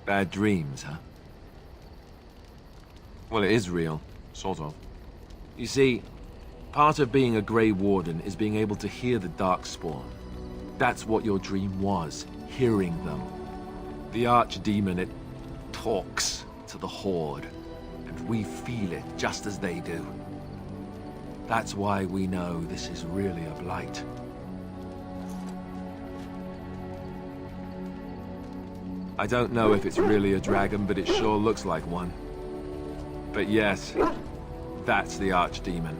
Bad dreams, huh? Well, it is real, sort of. You see, part of being a Grey Warden is being able to hear the Darkspawn. That's what your dream was, hearing them. The Archdemon, it talks to the Horde, and we feel it just as they do. That's why we know this is really a blight. I don't know if it's really a dragon, but it sure looks like one. But yes, that's the Archdemon.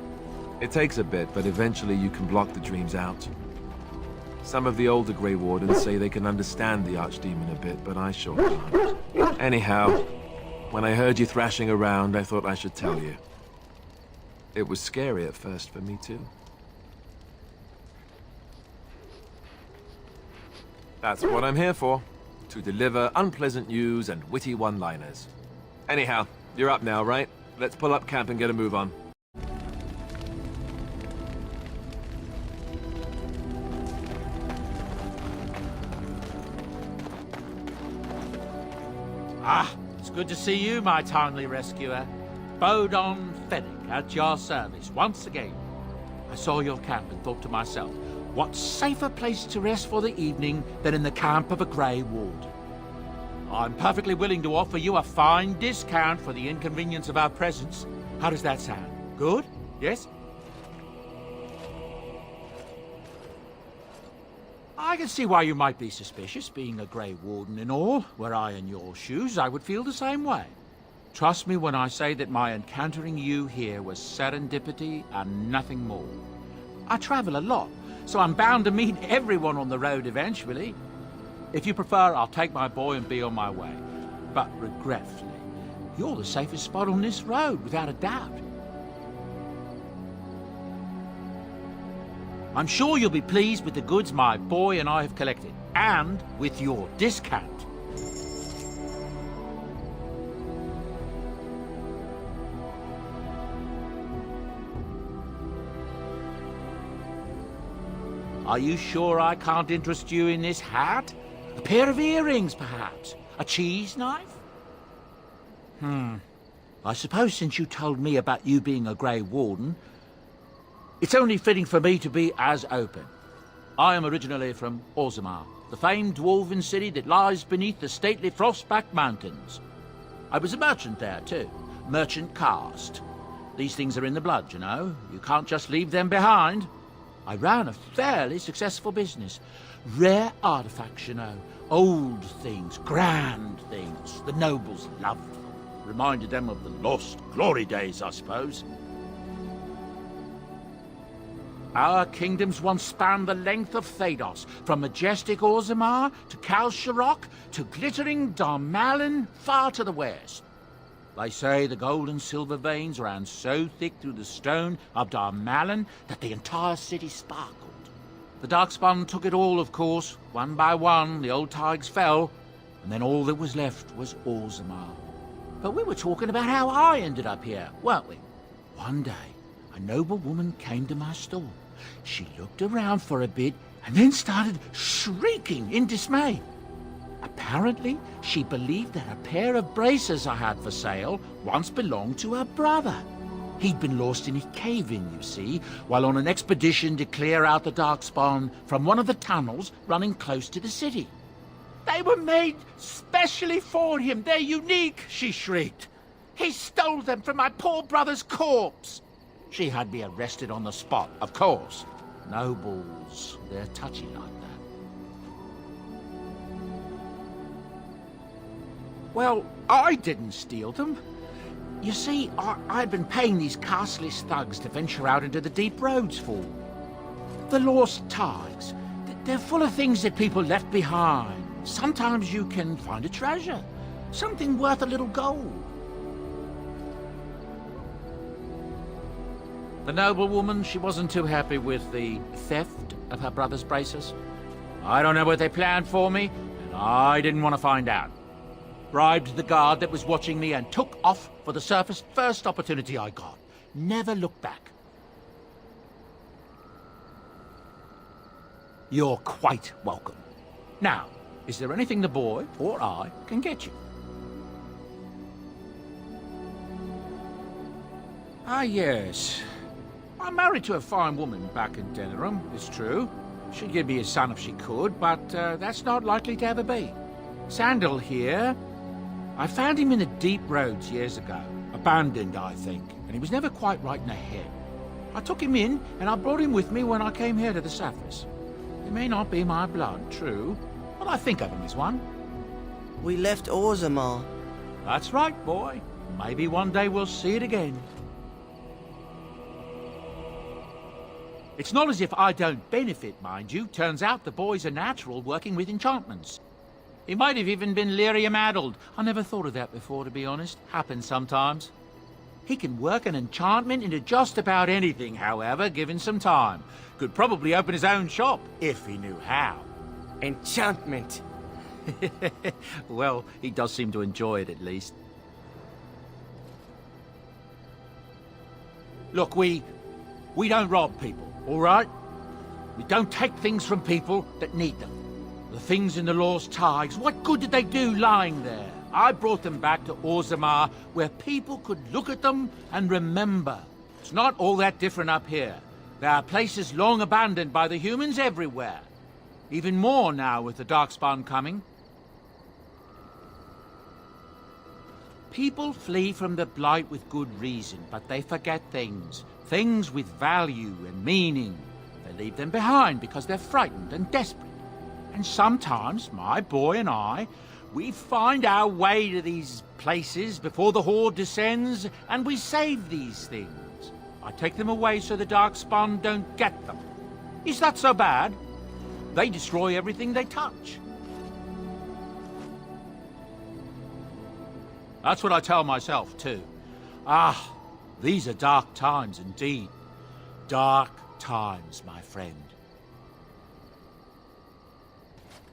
It takes a bit, but eventually you can block the dreams out. Some of the older Grey Wardens say they can understand the Archdemon a bit, but I sure can't. Anyhow, when I heard you thrashing around, I thought I should tell you. It was scary at first for me too. That's what I'm here for. To deliver unpleasant news and witty one-liners. Anyhow, you're up now, right? Let's pull up camp and get a move on. Ah, it's good to see you, my timely rescuer. Bodon Fennec at your service once again. I saw your camp and thought to myself, what safer place to rest for the evening than in the camp of a Grey Warden? I'm perfectly willing to offer you a fine discount for the inconvenience of our presence. How does that sound? Good? Yes? I can see why you might be suspicious, being a Grey Warden and all. Were I in your shoes, I would feel the same way. Trust me when I say that my encountering you here was serendipity and nothing more. I travel a lot, so I'm bound to meet everyone on the road eventually. If you prefer, I'll take my boy and be on my way. But regretfully, you're the safest spot on this road, without a doubt. I'm sure you'll be pleased with the goods my boy and I have collected, and with your discount. Are you sure I can't interest you in this hat? A pair of earrings, perhaps? A cheese knife? I suppose since you told me about you being a Grey Warden, it's only fitting for me to be as open. I am originally from Orzammar, the famed dwarven city that lies beneath the stately Frostback Mountains. I was a merchant there, too. Merchant caste. These things are in the blood, you know. You can't just leave them behind. I ran a fairly successful business. Rare artifacts, you know. Old things, grand things. The nobles loved them. Reminded them of the lost glory days, I suppose. Our kingdoms once spanned the length of Thados, from majestic Orzammar to Kal Sharok to glittering Darmalin far to the west. They say the gold and silver veins ran so thick through the stone of Darmalin that the entire city sparkled. The Darkspawn took it all, of course. One by one, the old tides fell, and then all that was left was Orzammar. But we were talking about how I ended up here, weren't we? One day, a noble woman came to my store. She looked around for a bit and then started shrieking in dismay. Apparently, she believed that a pair of braces I had for sale once belonged to her brother. He'd been lost in a cave-in, you see, while on an expedition to clear out the Darkspawn from one of the tunnels running close to the city. They were made specially for him. They're unique, she shrieked. He stole them from my poor brother's corpse. She had me arrested on the spot, of course. Nobles, they're touchy like that. Well, I didn't steal them. You see, I'd been paying these castless thugs to venture out into the deep roads for. The lost tides. They're full of things that people left behind. Sometimes you can find a treasure. Something worth a little gold. The noblewoman, she wasn't too happy with the theft of her brother's braces. I don't know what they planned for me, and I didn't want to find out. Bribed the guard that was watching me and took off for the surface first opportunity I got. Never looked back. You're quite welcome. Now, is there anything the boy or I can get you? Ah, yes. I'm married to a fine woman back in Denerim, it's true. She'd give me a son if she could, but that's not likely to ever be. Sandal here. I found him in the deep roads years ago. Abandoned, I think, and he was never quite right in the head. I took him in, and I brought him with me when I came here to the surface. He may not be my blood, true, but I think of him as one. We left Orzammar. That's right, boy. Maybe one day we'll see it again. It's not as if I don't benefit, mind you. Turns out the boy's a natural working with enchantments. He might have even been lyrium-addled. I never thought of that before, to be honest. Happens sometimes. He can work an enchantment into just about anything, however, given some time. Could probably open his own shop, if he knew how. Enchantment. Well, he does seem to enjoy it, at least. Look, we don't rob people, all right? We don't take things from people that need them. The things in the Lost Tides, what good did they do lying there? I brought them back to Orzammar, where people could look at them and remember. It's not all that different up here. There are places long abandoned by the humans everywhere. Even more now with the Darkspawn coming. People flee from the Blight with good reason, but they forget things. Things with value and meaning. They leave them behind because they're frightened and desperate. And sometimes, my boy and I, we find our way to these places before the Horde descends, and we save these things. I take them away so the Darkspawn don't get them. Is that so bad? They destroy everything they touch. That's what I tell myself, too. Ah, these are dark times indeed. Dark times, my friend.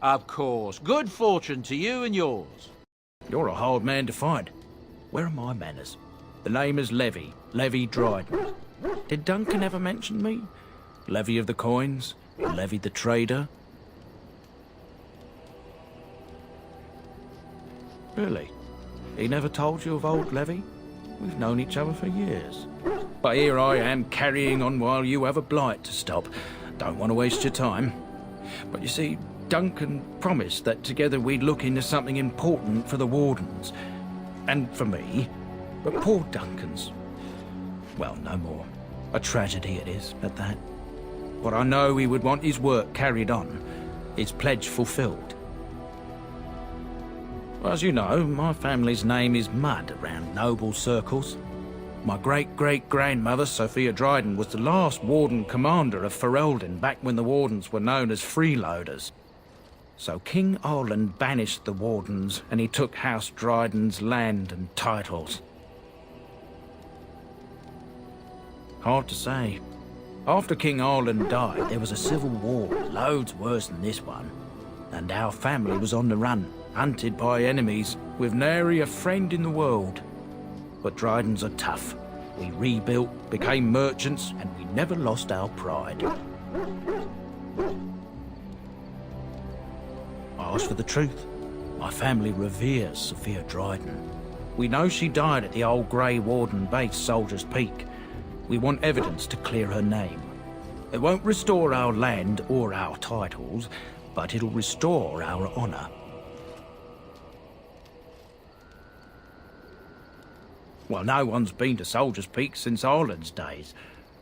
Of course. Good fortune to you and yours. You're a hard man to find. Where are my manners? The name is Levy Dryden. Did Duncan ever mention me? Levy of the coins? Levy the trader? Really? He never told you of old Levy? We've known each other for years. But here I am carrying on while you have a blight to stop. Don't want to waste your time. But you see, Duncan promised that together we'd look into something important for the Wardens. And for me. But poor Duncan's... well, no more. A tragedy it is, at that. But I know he would want his work carried on. His pledge fulfilled. As you know, my family's name is Mud around noble circles. My great-great-grandmother, Sophia Dryden, was the last Warden Commander of Ferelden back when the Wardens were known as freeloaders. So King Arland banished the Wardens, and he took House Dryden's land and titles. Hard to say. After King Arland died, there was a civil war, loads worse than this one. And our family was on the run, hunted by enemies, with nary a friend in the world. But Drydens are tough. We rebuilt, became merchants, and we never lost our pride. As for the truth, my family reveres Sophia Dryden. We know she died at the old Grey Warden base, Soldier's Peak. We want evidence to clear her name. It won't restore our land or our titles, but it'll restore our honor. Well, no one's been to Soldier's Peak since Arland's days.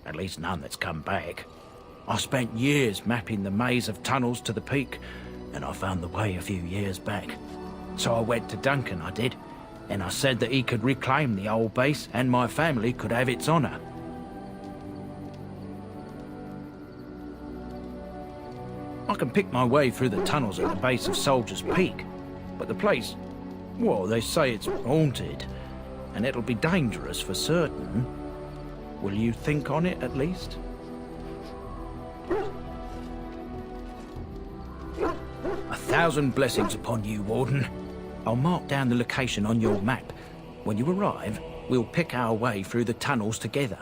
At least none that's come back. I spent years mapping the maze of tunnels to the peak, and I found the way a few years back. So I went to Duncan, I did, and I said that he could reclaim the old base and my family could have its honor. I can pick my way through the tunnels at the base of Soldier's Peak, but the place, well, they say it's haunted, and it'll be dangerous for certain. Will you think on it, at least? 1,000 blessings upon you, Warden. I'll mark down the location on your map. When you arrive, we'll pick our way through the tunnels together.